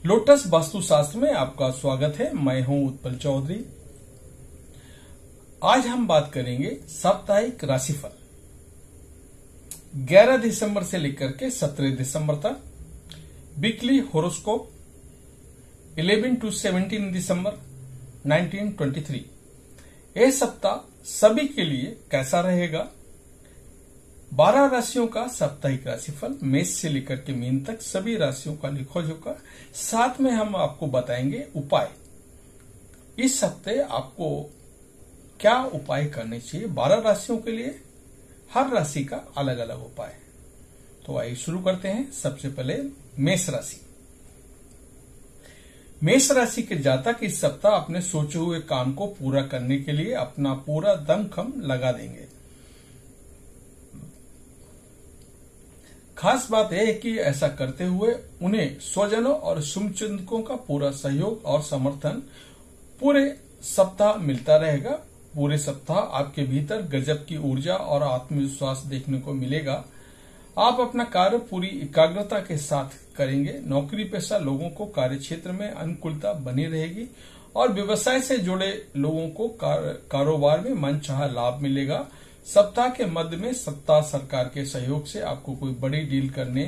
Lotus वास्तुशास्त्र में आपका स्वागत है। मैं हूं उत्पल चौधरी। आज हम बात करेंगे साप्ताहिक राशिफल 11 दिसंबर से लेकर के 17 दिसंबर तक, वीकली होरोस्कोप 11 to 17 दिसंबर 1923। यह सप्ताह सभी के लिए कैसा रहेगा? 12 राशियों का साप्ताहिक राशिफल मेष से लेकर के मीन तक सभी राशियों का लिखा जोखा, साथ में हम आपको बताएंगे उपाय। इस हफ्ते आपको क्या उपाय करने चाहिए 12 राशियों के लिए, हर राशि का अलग अलग उपाय। तो आइए शुरू करते हैं। सबसे पहले मेष राशि। मेष राशि के जातक इस सप्ताह अपने सोचे हुए काम को पूरा करने के लिए अपना पूरा दमखम लगा देंगे। खास बात यह है कि ऐसा करते हुए उन्हें स्वजनों और शुभचिंतकों का पूरा सहयोग और समर्थन पूरे सप्ताह मिलता रहेगा। पूरे सप्ताह आपके भीतर गजब की ऊर्जा और आत्मविश्वास देखने को मिलेगा। आप अपना कार्य पूरी एकाग्रता के साथ करेंगे। नौकरी पेशा लोगों को कार्य क्षेत्र में अनुकूलता बनी रहेगी और व्यवसाय से जुड़े लोगों को कारोबार में मनचाहा लाभ मिलेगा। सप्ताह के मध्य में सत्ता सरकार के सहयोग से आपको कोई बड़ी डील करने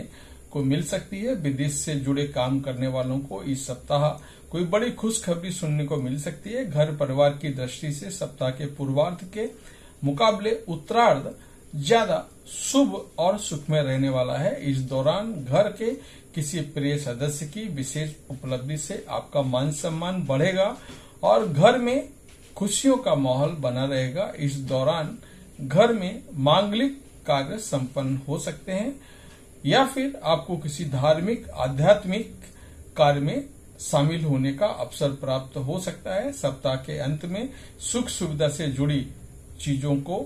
को मिल सकती है। विदेश से जुड़े काम करने वालों को इस सप्ताह कोई बड़ी खुशखबरी सुनने को मिल सकती है। घर परिवार की दृष्टि से सप्ताह के पूर्वार्ध के मुकाबले उत्तरार्ध ज्यादा शुभ और सुखमय रहने वाला है। इस दौरान घर के किसी प्रिय सदस्य की विशेष उपलब्धि से आपका मान सम्मान बढ़ेगा और घर में खुशियों का माहौल बना रहेगा। इस दौरान घर में मांगलिक कार्य संपन्न हो सकते हैं या फिर आपको किसी धार्मिक आध्यात्मिक कार्य में शामिल होने का अवसर प्राप्त हो सकता है। सप्ताह के अंत में सुख सुविधा से जुड़ी चीजों को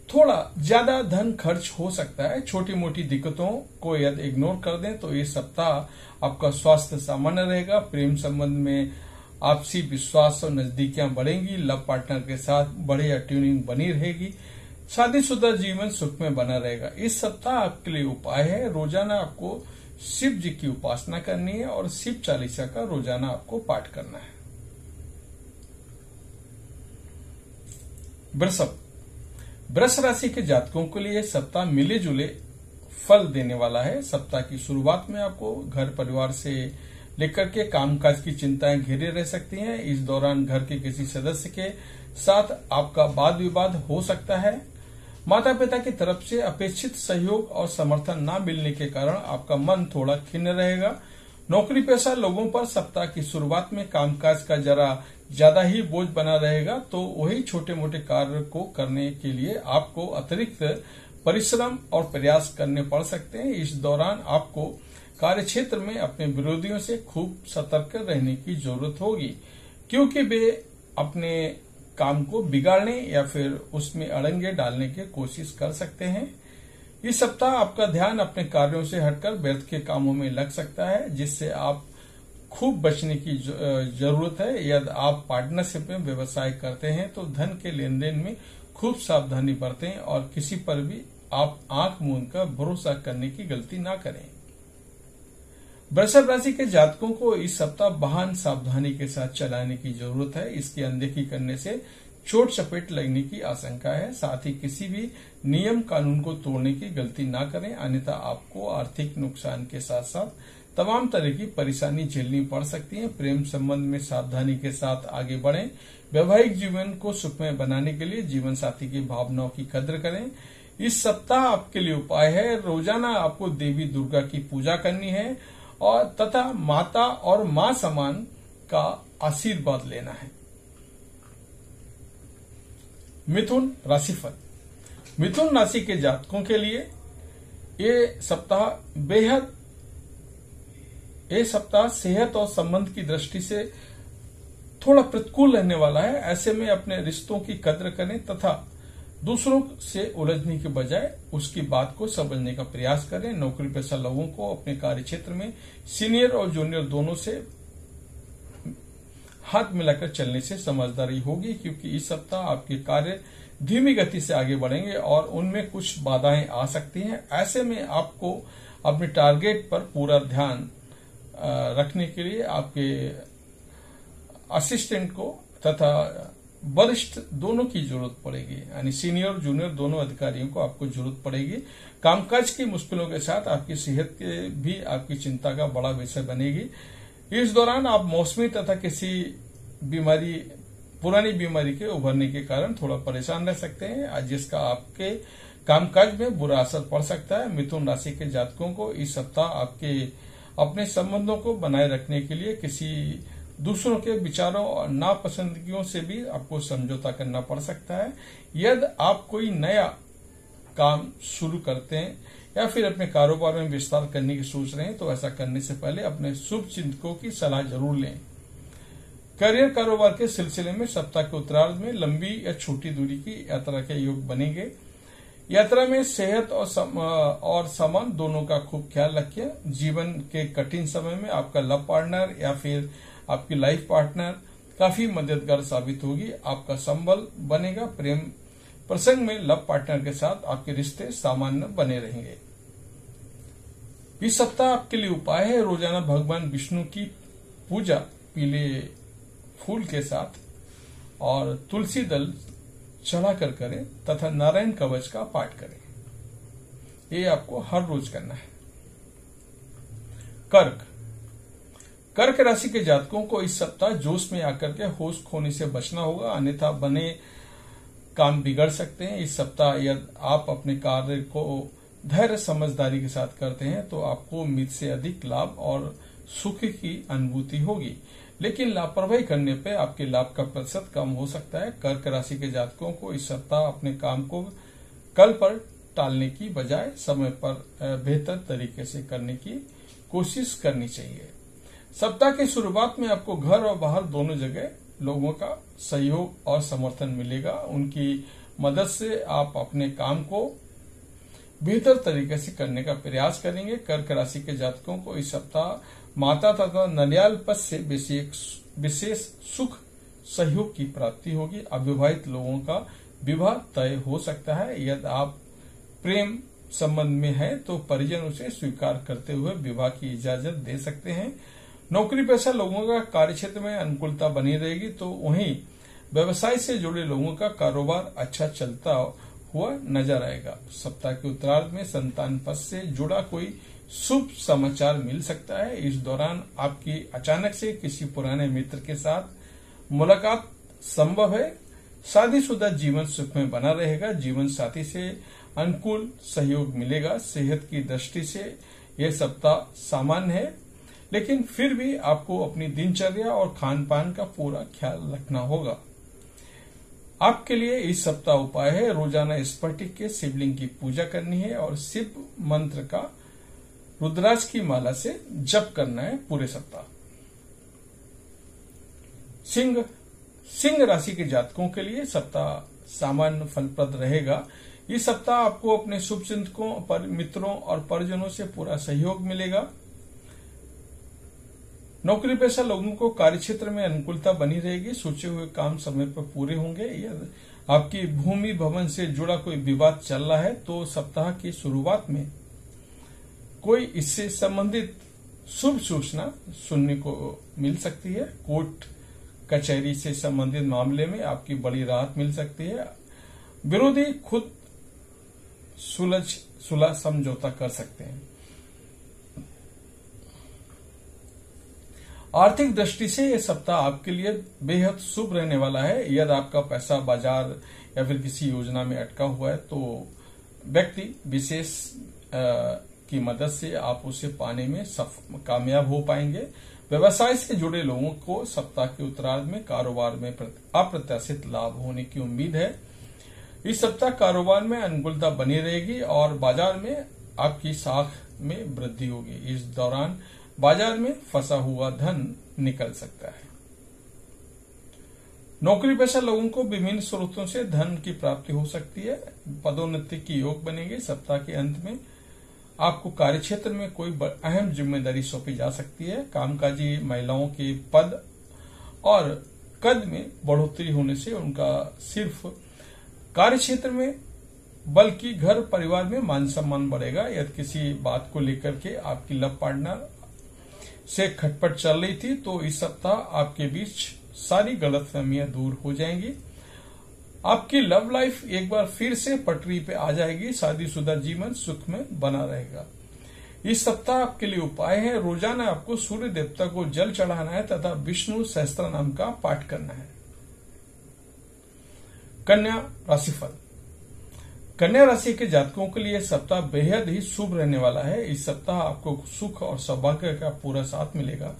थोड़ा ज्यादा धन खर्च हो सकता है। छोटी मोटी दिक्कतों को यदि इग्नोर कर दें तो ये सप्ताह आपका स्वास्थ्य सामान्य रहेगा। प्रेम संबंध में आपसी विश्वास और नजदीकियां बढ़ेंगी। लव पार्टनर के साथ बढ़िया ट्यूनिंग बनी रहेगी। शादीशुदा जीवन सुख में बना रहेगा। इस सप्ताह आपके लिए उपाय है, रोजाना आपको शिव जी की उपासना करनी है और शिव चालीसा का रोजाना आपको पाठ करना है। वृषभ। वृष राशि के जातकों के लिए सप्ताह मिले जुले फल देने वाला है। सप्ताह की शुरुआत में आपको घर परिवार से लेकर के कामकाज की चिंताएं घेरे रह सकती हैं। इस दौरान घर के किसी सदस्य के साथ आपका वाद विवाद हो सकता है। माता पिता की तरफ से अपेक्षित सहयोग और समर्थन न मिलने के कारण आपका मन थोड़ा खिन्न रहेगा। नौकरी पेशा लोगों पर सप्ताह की शुरुआत में कामकाज का जरा ज्यादा ही बोझ बना रहेगा, तो वही छोटे मोटे कार्य को करने के लिए आपको अतिरिक्त परिश्रम और प्रयास करने पड़ सकते हैं। इस दौरान आपको कार्य क्षेत्र में अपने विरोधियों से खूब सतर्क रहने की जरूरत होगी, क्योंकि वे अपने काम को बिगाड़ने या फिर उसमें अड़ंगे डालने की कोशिश कर सकते हैं। इस सप्ताह आपका ध्यान अपने कार्यों से हटकर व्यर्थ के कामों में लग सकता है, जिससे आप खूब बचने की जरूरत है। यदि आप पार्टनरशिप में व्यवसाय करते हैं तो धन के लेन देन में खूब सावधानी बरतें और किसी पर भी आप आंख मूंद कर भरोसा करने की गलती ना करें। वृषभ राशि के जातकों को इस सप्ताह वाहन सावधानी के साथ चलाने की जरूरत है। इसकी अनदेखी करने से चोट चपेट लगने की आशंका है। साथ ही किसी भी नियम कानून को तोड़ने की गलती ना करें, अन्यथा आपको आर्थिक नुकसान के साथ साथ तमाम तरह की परेशानी झेलनी पड़ सकती है। प्रेम संबंध में सावधानी के साथ आगे बढ़ें। वैवाहिक जीवन को सुखमय बनाने के लिए जीवन साथी की भावनाओं की कद्र करें। इस सप्ताह आपके लिए उपाय है, रोजाना आपको देवी दुर्गा की पूजा करनी है और तथा माता और मां समान का आशीर्वाद लेना है। मिथुन राशिफल। मिथुन राशि के जातकों के लिए ये सप्ताह सेहत और संबंध की दृष्टि से थोड़ा प्रतिकूल रहने वाला है। ऐसे में अपने रिश्तों की कद्र करें तथा दूसरों से उलझने के बजाय उसकी बात को समझने का प्रयास करें। नौकरी पेशा लोगों को अपने कार्य क्षेत्र में सीनियर और जूनियर दोनों से हाथ मिलाकर चलने से समझदारी होगी, क्योंकि इस सप्ताह आपके कार्य धीमी गति से आगे बढ़ेंगे और उनमें कुछ बाधाएं आ सकती हैं। ऐसे में आपको अपने टारगेट पर पूरा ध्यान रखने के लिए आपके असिस्टेंट को तथा वरिष्ठ दोनों की जरूरत पड़ेगी, यानी सीनियर जूनियर दोनों अधिकारियों को आपको जरूरत पड़ेगी। कामकाज की मुश्किलों के साथ आपकी सेहत के भी आपकी चिंता का बड़ा विषय बनेगी। इस दौरान आप मौसमी तथा किसी बीमारी, पुरानी बीमारी के उभरने के कारण थोड़ा परेशान रह सकते हैं, जिसका आपके कामकाज में बुरा असर पड़ सकता है। मिथुन राशि के जातकों को इस सप्ताह आपके अपने संबंधों को बनाए रखने के लिए किसी दूसरों के विचारों और नापसंदगियों से भी आपको समझौता करना पड़ सकता है। यदि आप कोई नया काम शुरू करते हैं या फिर अपने कारोबार में विस्तार करने की सोच रहे हैं तो ऐसा करने से पहले अपने शुभ चिंतकों की सलाह जरूर लें। करियर कारोबार के सिलसिले में सप्ताह के उत्तरार्ध में लंबी या छोटी दूरी की यात्रा के योग बनेंगे। यात्रा में सेहत और सामान दोनों का खूब ख्याल रखिए। जीवन के कठिन समय में आपका लव पार्टनर या फिर आपकी लाइफ पार्टनर काफी मददगार साबित होगी। आपका संबल बनेगा। प्रेम प्रसंग में लव पार्टनर के साथ आपके रिश्ते सामान्य बने रहेंगे। इस सप्ताह आपके लिए उपाय है रोजाना भगवान विष्णु की पूजा पीले फूल के साथ और तुलसी दल चढ़ाकर करें तथा नारायण कवच का पाठ करें। ये आपको हर रोज करना है। कर्क राशि के जातकों को इस सप्ताह जोश में आकर के होश खोने से बचना होगा, अन्यथा बने काम बिगड़ सकते हैं। इस सप्ताह यदि आप अपने कार्य को धैर्य समझदारी के साथ करते हैं तो आपको उम्मीद से अधिक लाभ और सुख की अनुभूति होगी, लेकिन लापरवाही करने पर आपके लाभ का प्रतिशत कम हो सकता है। कर्क राशि के जातकों को इस सप्ताह अपने काम को कल पर टालने की बजाय समय पर बेहतर तरीके से करने की कोशिश करनी चाहिए। सप्ताह की शुरुआत में आपको घर और बाहर दोनों जगह लोगों का सहयोग और समर्थन मिलेगा। उनकी मदद से आप अपने काम को बेहतर तरीके से करने का प्रयास करेंगे। कर्क राशि के जातकों को इस सप्ताह माता तथा ननियाल पद से विशेष सुख सहयोग की प्राप्ति होगी। अविवाहित लोगों का विवाह तय हो सकता है। यदि आप प्रेम संबंध में हैं तो परिजन उसे स्वीकार करते हुए विवाह की इजाजत दे सकते हैं। नौकरी पेशा लोगों का कार्यक्षेत्र में अनुकूलता बनी रहेगी, तो वहीं व्यवसाय से जुड़े लोगों का कारोबार अच्छा चलता हुआ नजर आएगा। सप्ताह के उत्तरार्ध में संतान पद से जुड़ा कोई शुभ समाचार मिल सकता है। इस दौरान आपकी अचानक से किसी पुराने मित्र के साथ मुलाकात संभव है। शादीशुदा जीवन सुख में बना रहेगा। जीवन साथी से अनुकूल सहयोग मिलेगा। सेहत की दृष्टि से यह सप्ताह सामान्य है, लेकिन फिर भी आपको अपनी दिनचर्या और खान पान का पूरा ख्याल रखना होगा। आपके लिए इस सप्ताह उपाय है रोजाना स्फटिक के शिवलिंग की पूजा करनी है और शिव मंत्र का रुद्राक्ष की माला से जप करना है पूरे सप्ताह। सिंह राशि के जातकों के लिए सप्ताह सामान्य फलप्रद रहेगा। इस सप्ताह आपको अपने शुभचिंतकों पर मित्रों और परिजनों से पूरा सहयोग मिलेगा। नौकरी पेशा लोगों को कार्यक्षेत्र में अनुकूलता बनी रहेगी। सोचे हुए काम समय पर पूरे होंगे। यदि आपकी भूमि भवन से जुड़ा कोई विवाद चल रहा है तो सप्ताह की शुरुआत में कोई इससे संबंधित शुभ सूचना सुनने को मिल सकती है। कोर्ट कचहरी से संबंधित मामले में आपकी बड़ी राहत मिल सकती है। विरोधी खुद सुलह समझौता कर सकते हैं। आर्थिक दृष्टि से यह सप्ताह आपके लिए बेहद शुभ रहने वाला है। यदि आपका पैसा बाजार या फिर किसी योजना में अटका हुआ है तो व्यक्ति विशेष की मदद से आप उसे पाने में कामयाब हो पाएंगे। व्यवसाय से जुड़े लोगों को सप्ताह के उत्तरार्ध में कारोबार में अप्रत्याशित लाभ होने की उम्मीद है। इस सप्ताह कारोबार में अनुकूलता बनी रहेगी और बाजार में आपकी साख में वृद्धि होगी। इस दौरान बाजार में फंसा हुआ धन निकल सकता है। नौकरी पेशा लोगों को विभिन्न स्रोतों से धन की प्राप्ति हो सकती है। पदोन्नति की योग बनेगी। सप्ताह के अंत में आपको कार्यक्षेत्र में कोई अहम जिम्मेदारी सौंपी जा सकती है। कामकाजी महिलाओं के पद और कद में बढ़ोतरी होने से उनका सिर्फ कार्यक्षेत्र में बल्कि घर परिवार में मान सम्मान बढ़ेगा। यदि किसी बात को लेकर के आपकी लव पार्टनर से खटपट चल रही थी, तो इस सप्ताह आपके बीच सारी गलतफहमियां दूर हो जाएंगी। आपकी लव लाइफ एक बार फिर से पटरी पे आ जाएगी। शादीशुदा जीवन सुख में बना रहेगा। इस सप्ताह आपके लिए उपाय है, रोजाना आपको सूर्य देवता को जल चढ़ाना है तथा विष्णु सहस्त्र नाम का पाठ करना है। कन्या राशिफल। कन्या राशि के जातकों के लिए सप्ताह बेहद ही शुभ रहने वाला है। इस सप्ताह आपको सुख और सौभाग्य का पूरा साथ मिलेगा।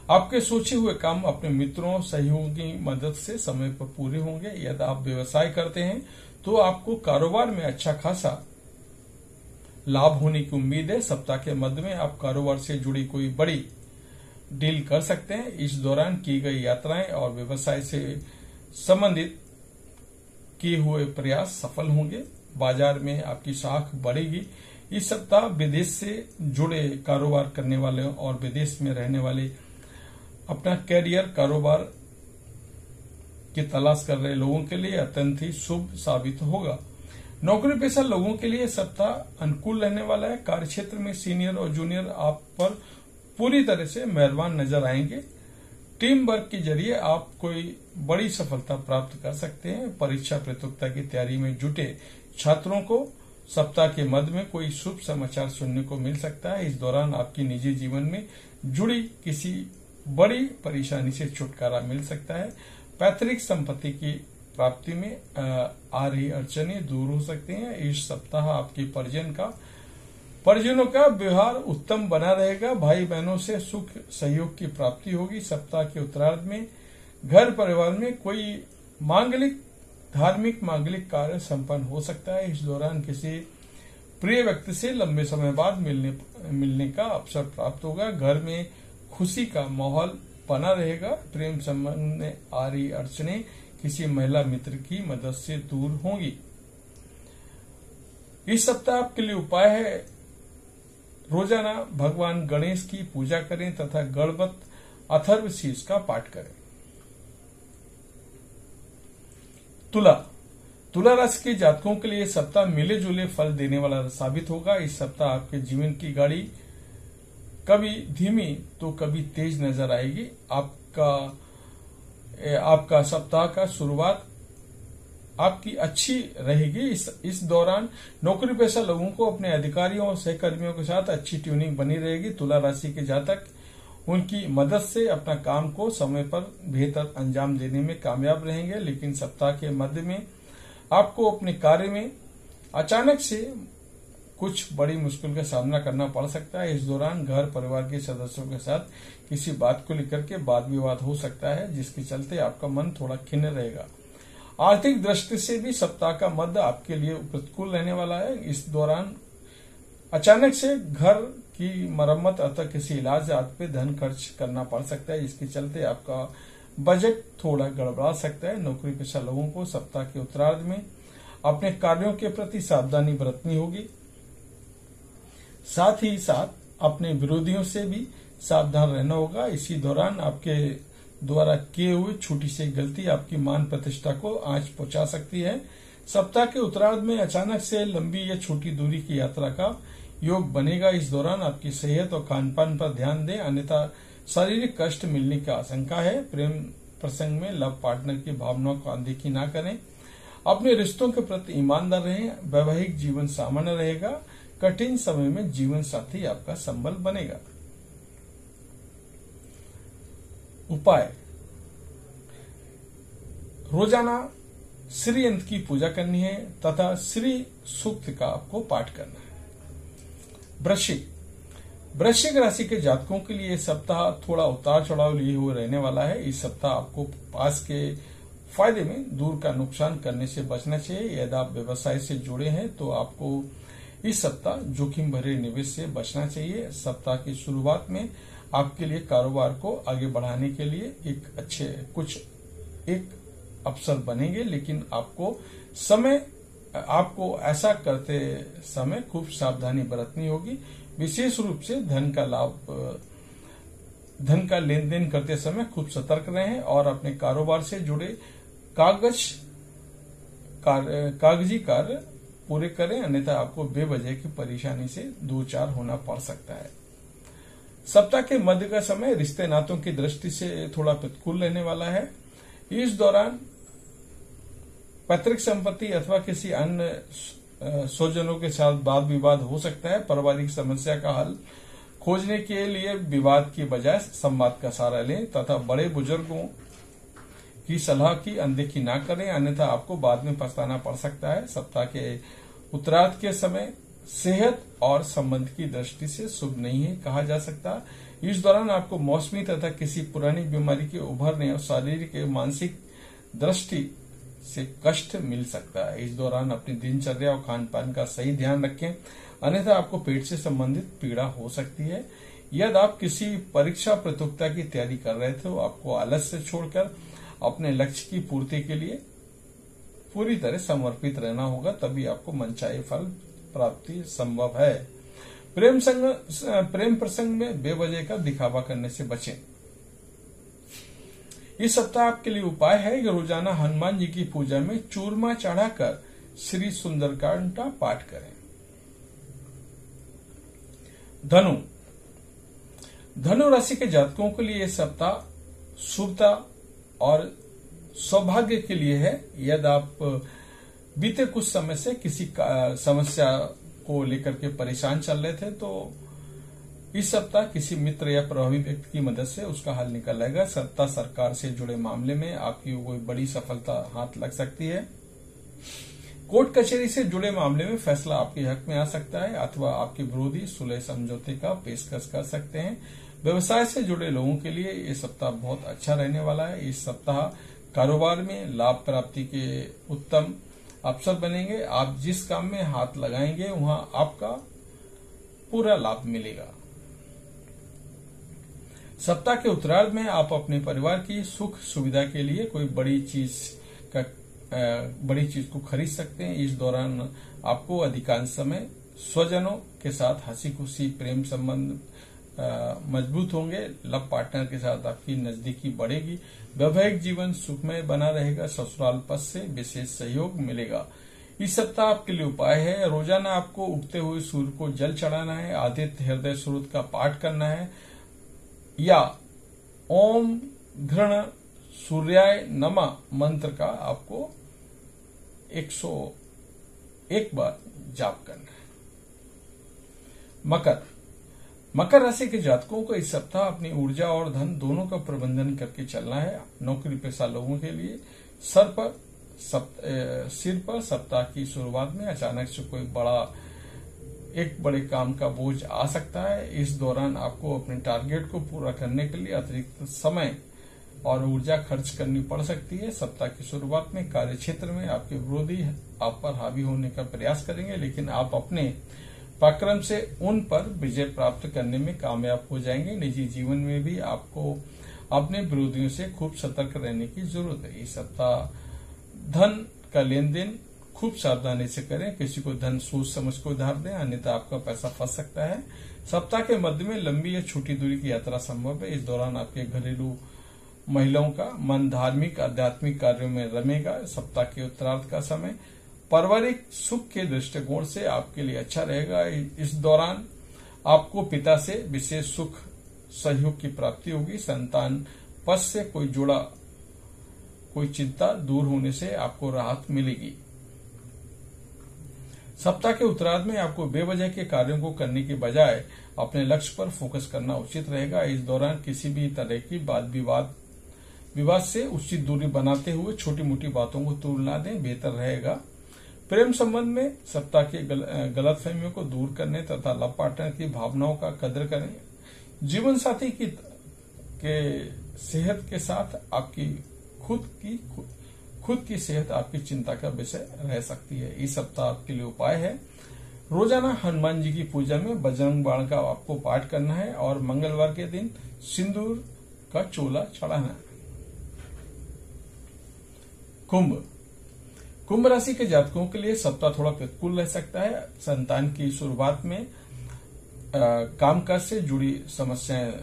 आपके सोचे हुए काम अपने मित्रों सहयोगियों की मदद से समय पर पूरे होंगे। यदि आप व्यवसाय करते हैं तो आपको कारोबार में अच्छा खासा लाभ होने की उम्मीद है। सप्ताह के मध्य में आप कारोबार से जुड़ी कोई बड़ी डील कर सकते हैं। इस दौरान की गई यात्राएं और व्यवसाय से संबंधित किए हुए प्रयास सफल होंगे। बाजार में आपकी साख बढ़ेगी। इस सप्ताह विदेश से जुड़े कारोबार करने वाले और विदेश में रहने वाले अपना कैरियर कारोबार की तलाश कर रहे लोगों के लिए अत्यंत ही शुभ साबित होगा। नौकरी पेशा लोगों के लिए सप्ताह अनुकूल रहने वाला है। कार्यक्षेत्र में सीनियर और जूनियर आप पर पूरी तरह से मेहरबान नजर आएंगे। टीम वर्क के जरिए आप कोई बड़ी सफलता प्राप्त कर सकते हैं। परीक्षा प्रतियोगिता की तैयारी में जुटे छात्रों को सप्ताह के मध्य में कोई शुभ समाचार सुनने को मिल सकता है। इस दौरान आपकी निजी जीवन में जुड़ी किसी बड़ी परेशानी से छुटकारा मिल सकता है। पैतृक संपत्ति की प्राप्ति में आ रही अड़चनें दूर हो सकती हैं। इस सप्ताह आपकी परिजनों का व्यवहार उत्तम बना रहेगा। भाई बहनों से सुख सहयोग की प्राप्ति होगी। सप्ताह के उत्तरार्ध में घर परिवार में कोई धार्मिक मांगलिक कार्य संपन्न हो सकता है। इस दौरान किसी प्रिय व्यक्ति से लंबे समय बाद मिलने का अवसर प्राप्त होगा। घर में खुशी का माहौल बना रहेगा। प्रेम संबंध में आ रही अड़चनें किसी महिला मित्र की मदद से दूर होंगी। इस सप्ताह आपके लिए उपाय है, रोजाना भगवान गणेश की पूजा करें तथा गणपत अथर्वशीर्ष का पाठ करें। तुला राशि के जातकों के लिए सप्ताह मिले जुले फल देने वाला साबित होगा। इस सप्ताह आपके जीवन की गाड़ी कभी धीमी तो कभी तेज नजर आएगी। आपका सप्ताह का शुरुआत आपकी अच्छी रहेगी। इस दौरान नौकरी पेशा लोगों को अपने अधिकारियों और सहकर्मियों के साथ अच्छी ट्यूनिंग बनी रहेगी। तुला राशि के जातक उनकी मदद से अपना काम को समय पर बेहतर अंजाम देने में कामयाब रहेंगे। लेकिन सप्ताह के मध्य में आपको अपने कार्य में अचानक से कुछ बड़ी मुश्किल का सामना करना पड़ सकता है। इस दौरान घर परिवार के सदस्यों के साथ किसी बात को लेकर के वाद विवाद हो सकता है, जिसके चलते आपका मन थोड़ा खिन्न रहेगा। आर्थिक दृष्टि से भी सप्ताह का मध्य आपके लिए प्रतिकूल रहने वाला है। इस दौरान अचानक से घर की मरम्मत अथवा किसी इलाज आदि पे धन खर्च करना पड़ सकता है, जिसके चलते आपका बजट थोड़ा गड़बड़ा सकता है। नौकरी पेशा लोगों को सप्ताह के उत्तरार्ध में अपने कार्यों के प्रति सावधानी बरतनी होगी। साथ ही साथ अपने विरोधियों से भी सावधान रहना होगा। इसी दौरान आपके द्वारा किए हुए छोटी सी गलती आपकी मान प्रतिष्ठा को आंच पहुंचा सकती है। सप्ताह के उत्तरार्ध में अचानक से लंबी या छोटी दूरी की यात्रा का योग बनेगा। इस दौरान आपकी सेहत और खानपान पर ध्यान दें, अन्यथा शारीरिक कष्ट मिलने की आशंका है। प्रेम प्रसंग में लव पार्टनर की भावनाओं को अनदेखी न करें। अपने रिश्तों के प्रति ईमानदार रहें। वैवाहिक जीवन सामान्य रहेगा। कठिन समय में जीवन साथी आपका संबल बनेगा। उपाय, रोजाना श्री यंत्र की पूजा करनी है तथा श्री सूक्त का आपको पाठ करना है। वृश्चिक राशि के जातकों के लिए सप्ताह थोड़ा उतार चढ़ाव लिए हुए रहने वाला है। इस सप्ताह आपको पास के फायदे में दूर का नुकसान करने से बचना चाहिए। यदि आप व्यवसाय से जुड़े हैं तो आपको इस सप्ताह जोखिम भरे निवेश से बचना चाहिए। सप्ताह की शुरुआत में आपके लिए कारोबार को आगे बढ़ाने के लिए एक अवसर बनेंगे, लेकिन आपको ऐसा करते समय खूब सावधानी बरतनी होगी। विशेष रूप से धन का लेन देन करते समय खूब सतर्क रहें और अपने कारोबार से जुड़े कागजी कार्य पूरे करें, अन्यथा आपको बेवजह की परेशानी से दो चार होना पड़ सकता है। सप्ताह के मध्य का समय रिश्ते नातों की दृष्टि से थोड़ा प्रतिकूल रहने वाला है। इस दौरान पैतृक संपत्ति अथवा किसी अन्य स्वजनों के साथ वाद विवाद हो सकता है। पारिवारिक समस्या का हल खोजने के लिए विवाद की बजाय संवाद का सहारा लें तथा बड़े बुजुर्गों की सलाह की अनदेखी ना करें, अन्यथा आपको बाद में पछताना पड़ सकता है। सप्ताह के उत्तरार्ध के समय सेहत और संबंध की दृष्टि से शुभ नहीं है कहा जा सकता। इस दौरान आपको मौसमी तथा किसी पुरानी बीमारी के उभरने और शारीरिक एवं मानसिक दृष्टि से कष्ट मिल सकता है। इस दौरान अपनी दिनचर्या और खान पान का सही ध्यान रखें, अन्यथा आपको पेट से संबंधित पीड़ा हो सकती है। यदि आप किसी परीक्षा प्रतियोगिता की तैयारी कर रहे थे तो आपको आलस्य छोड़कर अपने लक्ष्य की पूर्ति के लिए पूरी तरह समर्पित रहना होगा, तभी आपको मनचाहे फल प्राप्ति संभव है। प्रेम प्रसंग में बेवजह का दिखावा करने से बचें। इस सप्ताह आपके लिए उपाय है कि रोजाना हनुमान जी की पूजा में चूरमा चढ़ाकर श्री सुंदरकांड का पाठ करें। धनु राशि के जातकों के लिए यह सप्ताह शुभता और सौभाग्य के लिए है। यदि आप बीते कुछ समय से किसी समस्या को लेकर के परेशान चल रहे थे तो इस सप्ताह किसी मित्र या प्रभावी व्यक्ति की मदद से उसका हल निकल आएगा। सत्ता सरकार से जुड़े मामले में आपकी कोई बड़ी सफलता हाथ लग सकती है। कोर्ट कचहरी से जुड़े मामले में फैसला आपके हक में आ सकता है अथवा आपके विरोधी सुलह समझौते का पेशकश कर सकते हैं। व्यवसाय से जुड़े लोगों के लिए ये सप्ताह बहुत अच्छा रहने वाला है। इस सप्ताह कारोबार में लाभ प्राप्ति के उत्तम अवसर बनेंगे। आप जिस काम में हाथ लगाएंगे वहां आपका पूरा लाभ मिलेगा। सप्ताह के उत्तरार्ध में आप अपने परिवार की सुख सुविधा के लिए कोई बड़ी चीज को खरीद सकते हैं। इस दौरान आपको अधिकांश समय स्वजनों के साथ हंसी खुशी प्रेम संबंध मजबूत होंगे। लव पार्टनर के साथ आपकी नजदीकी बढ़ेगी। वैवाहिक जीवन सुखमय बना रहेगा। ससुराल पक्ष से विशेष सहयोग मिलेगा। इस सप्ताह आपके लिए उपाय है, रोजाना आपको उगते हुए सूर्य को जल चढ़ाना है, आदित्य हृदय स्रोत का पाठ करना है या ओम घृण सूर्याय नमः मंत्र का आपको 101 बार जाप करना है। मकर राशि के जातकों को इस सप्ताह अपनी ऊर्जा और धन दोनों का प्रबंधन करके चलना है। नौकरी पेशा लोगों के लिए सिर पर सप्ताह की शुरुआत में अचानक से कोई बड़े काम का बोझ आ सकता है। इस दौरान आपको अपने टारगेट को पूरा करने के लिए अतिरिक्त समय और ऊर्जा खर्च करनी पड़ सकती है। सप्ताह की शुरुआत में कार्य क्षेत्र में आपके विरोधी आप पर हावी होने का प्रयास करेंगे, लेकिन आप अपने पराक्रम से उन पर विजय प्राप्त करने में कामयाब हो जाएंगे। निजी जीवन में भी आपको अपने विरोधियों से खूब सतर्क रहने की जरूरत है। इस सप्ताह धन का लेन देन खूब सावधानी से करें। किसी को धन सोच समझ को उधार दें, अन्यथा आपका पैसा फंस सकता है। सप्ताह के मध्य में लंबी या छोटी दूरी की यात्रा संभव है। इस दौरान आपके घरेलू महिलाओं का मन धार्मिक आध्यात्मिक कार्यों में रमेगा। सप्ताह के उत्तरार्ध का समय पारिवारिक सुख के दृष्टिकोण से आपके लिए अच्छा रहेगा। इस दौरान आपको पिता से विशेष सुख सहयोग की प्राप्ति होगी। संतान पक्ष से कोई चिंता दूर होने से आपको राहत मिलेगी। सप्ताह के उत्तरार्ध में आपको बेवजह के कार्यों को करने के बजाय अपने लक्ष्य पर फोकस करना उचित रहेगा। इस दौरान किसी भी तरह की विवाद से उचित दूरी बनाते हुए छोटी मोटी बातों को तोड़ ना दें, बेहतर रहेगा। प्रेम संबंध में सप्ताह की गलतफहमियों को दूर करने तथा लव पार्टनर की भावनाओं का कदर करें। जीवन साथी के सेहत के साथ आपकी खुद की सेहत आपकी चिंता का विषय रह सकती है। इस सप्ताह आपके लिए उपाय है, रोजाना हनुमान जी की पूजा में बजरंग बाण का आपको पाठ करना है और मंगलवार के दिन सिंदूर का चोला चढ़ाना है। कुंभ राशि के जातकों के लिए सप्ताह थोड़ा प्रतिकूल रह सकता है। संतान की शुरुआत में कामकाज से जुड़ी समस्याएं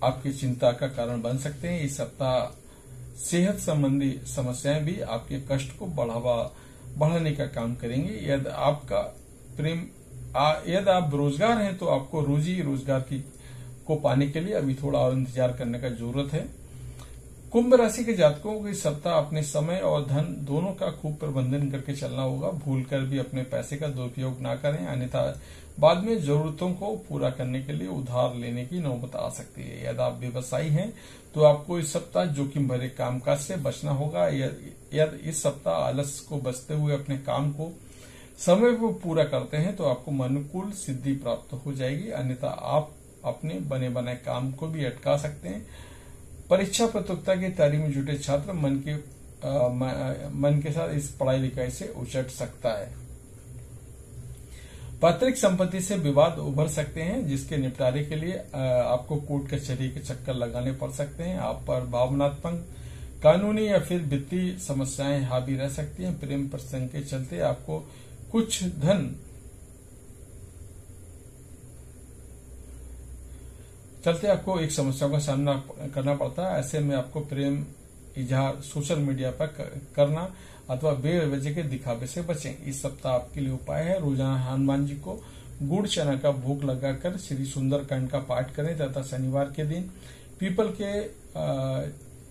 आपकी चिंता का कारण बन सकते हैं। इस सप्ताह सेहत संबंधी समस्याएं भी आपके कष्ट को बढ़ाने का काम करेंगे। यदि आप बेरोजगार हैं तो आपको रोजी रोजगार की को पाने के लिए अभी थोड़ा और इंतजार करने का जरूरत है। कुंभ राशि के जातकों को इस सप्ताह अपने समय और धन दोनों का खूब प्रबंधन करके चलना होगा। भूलकर भी अपने पैसे का दुरुपयोग ना करें, अन्यथा बाद में जरूरतों को पूरा करने के लिए उधार लेने की नौबत आ सकती है। यदि आप व्यवसायी हैं तो आपको इस सप्ताह जोखिम भरे कामकाज से बचना होगा। यदि इस सप्ताह आलस को बचते हुए अपने काम को समय पर पूरा करते हैं तो आपको अनुकूल सिद्धि प्राप्त हो जाएगी, अन्यथा आप अपने बने बनाए काम को भी अटका सकते हैं। परीक्षा प्रतियोगिता की तैयारी में जुटे छात्र मन के साथ इस पढ़ाई लिखाई से उचट सकता है। पैतृक संपत्ति से विवाद उभर सकते हैं, जिसके निपटारे के लिए आपको कोर्ट कचहरी के चक्कर लगाने पड़ सकते हैं। आप पर भावनात्मक, कानूनी या फिर वित्तीय समस्याएं हावी रह सकती हैं। प्रेम प्रसंग के चलते आपको कुछ धन आपको एक समस्याओं का सामना करना पड़ता है। ऐसे में आपको प्रेम इजहार सोशल मीडिया पर करना अथवा बेवजह के दिखावे से बचें। इस सप्ताह आपके लिए उपाय है, रोजाना हनुमान जी को गुड़ चना का भोग लगाकर श्री सुंदरकांड का पाठ करें तथा शनिवार के दिन पीपल के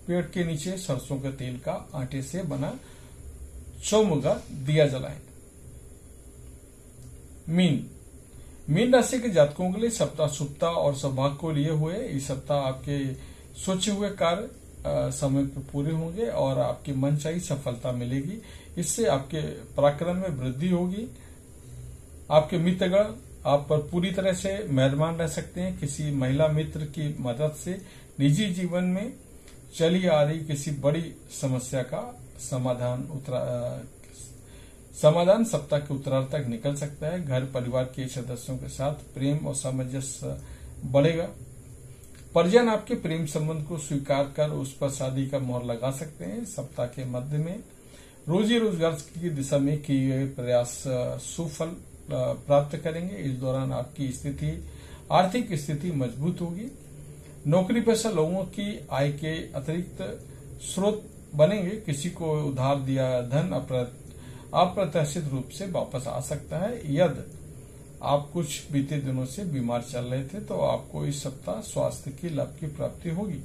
पेड़ के नीचे सरसों के तेल का आटे से बना चौमुखा दिया जलाएं। मीन राशि के जातकों के लिए सप्ताह शुभता और सौभाग्य को लिए हुए। इस सप्ताह आपके सोचे हुए कार्य समय पर पूरे होंगे और आपकी मनचाही सफलता मिलेगी। इससे आपके पराक्रम में वृद्धि होगी। आपके मित्रगण आप पर पूरी तरह से मेहरबान रह सकते हैं। किसी महिला मित्र की मदद से निजी जीवन में चली आ रही किसी बड़ी समस्या का समाधान सप्ताह के उत्तरार्ध तक निकल सकता है। घर परिवार के सदस्यों के साथ प्रेम और सामंजस्य बढ़ेगा। परिजन आपके प्रेम संबंध को स्वीकार कर उस पर शादी का मोहर लगा सकते हैं। सप्ताह के मध्य में रोजी रोजगार की दिशा में किए गए प्रयास सुफल प्राप्त करेंगे। इस दौरान आपकी आर्थिक स्थिति मजबूत होगी। नौकरी पेशा लोगों की आय के अतिरिक्त स्रोत बनेंगे। किसी को उधार दिया धन अप्रत्याशित रूप से वापस आ सकता है। यदि आप कुछ बीते दिनों से बीमार चल रहे थे तो आपको इस सप्ताह स्वास्थ्य की लाभ की प्राप्ति होगी।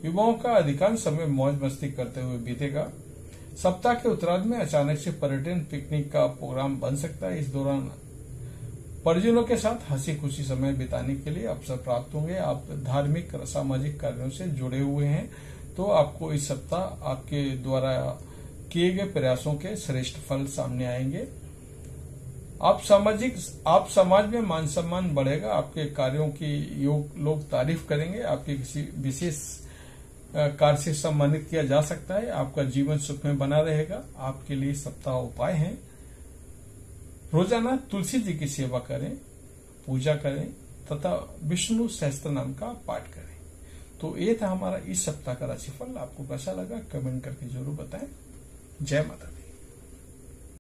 युवाओं का अधिकांश समय मौज मस्ती करते हुए बीतेगा। सप्ताह के उत्तरार्ध में अचानक से पर्यटन पिकनिक का प्रोग्राम बन सकता है। इस दौरान परिजनों के साथ हंसी खुशी समय बिताने के लिए अवसर प्राप्त होंगे। आप धार्मिक सामाजिक कार्यों से जुड़े हुए हैं तो आपको इस सप्ताह आपके द्वारा किए गए प्रयासों के श्रेष्ठ फल सामने आएंगे। आप समाज में मान सम्मान बढ़ेगा। आपके कार्यों की लोग तारीफ करेंगे। आपके किसी विशेष कार्य से सम्मानित किया जा सकता है। आपका जीवन सुख में बना रहेगा। आपके लिए सप्ताह उपाय है, रोजाना तुलसी जी की सेवा करें, पूजा करें तथा विष्णु सहस्त्र नाम का पाठ करें। तो ये था हमारा इस सप्ताह का राशिफल। आपको कैसा लगा कमेंट करके जरूर बताएं। जय माता दी।